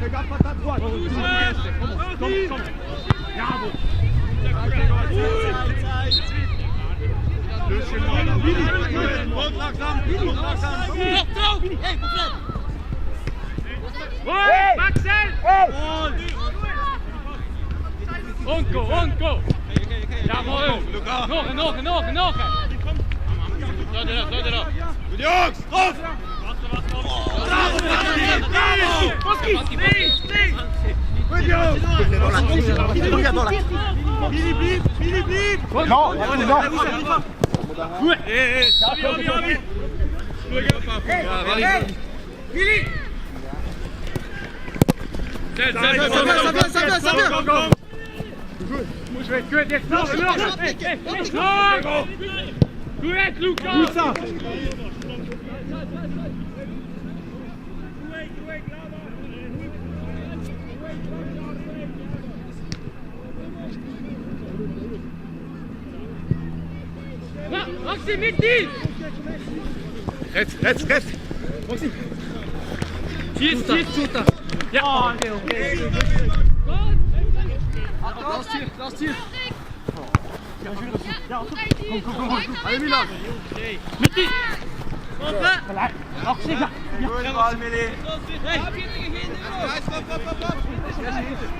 Regarde pas ta droite. Komm. Bravo. Rot langsam. Hey, Maxel! Onko! Jawohl! Nog! Sluit erop! Goed jongens, drauf! Bravo! Goed jongens! Billy! No! Goed! Billy! Ça vient! Goed, jetzt noch! Goed, Luca! Goed ça! Maxi, mit dir! Rechts! Maxi! Schießt! Ja! Okay. Lass hier! Komm! Allez Milan! Mit dir! Goed bal, Millie!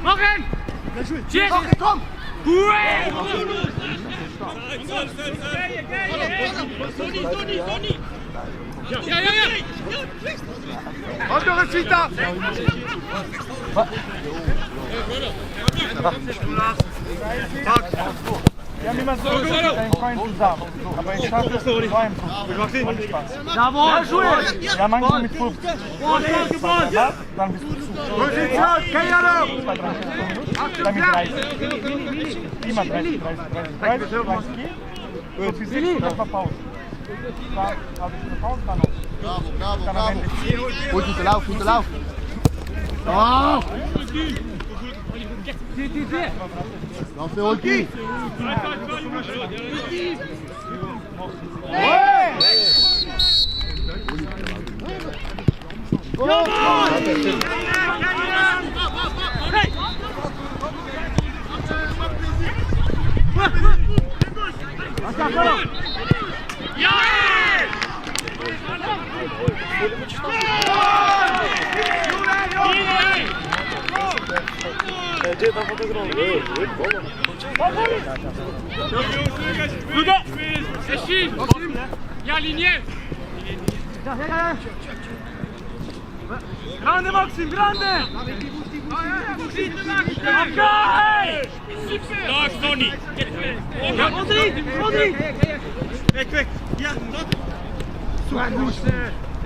Machen! Schießt! Komm! Ja! Encore une suite! Wir haben immer so mit deinen Freunden zusammen. Aber ich schaffe es mit meinem Spaß. Jawohl! Ja, manchmal mit 50. Dann bist du zu. Position, Kejano! 2, 3, 4 Minuten. Dann mit 30. Immer 30 geht. So bis 6 das war Pause. Dann habe ich eine Pause, dann noch. Bravo! Gute Lauf! Oh! Dan veel Olki! Ja, Linie! Grande Maxim, grande! Dag, Tony! Rodri! Weg! Ja,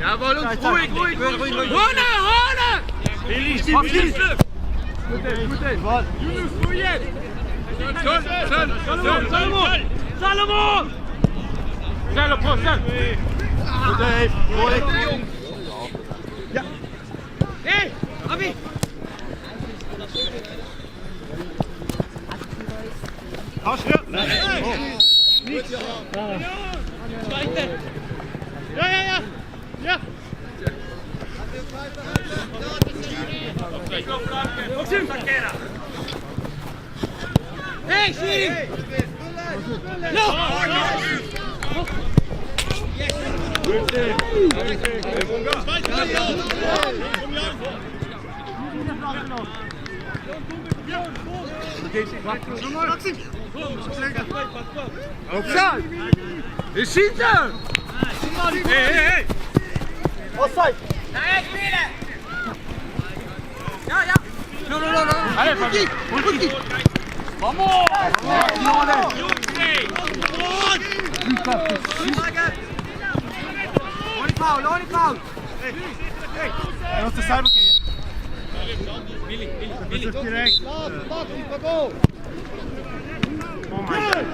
Jawohl, und ruhig! Runde! Billy, Goed eens. Yunus, doe je! Salomon! Zelf, Goed, Mooi. Ja. Hé, Abi! Asje. Niet. Ja. Maxim. Hé, Siri! Maxim. Opzij. Je ziet hem. Hey. Offside. Ja. No. Allez, Ulki. Vamos. Only foul. Hey. Dat is de cyberkeer. Billy. Direct. Go. Oh my God.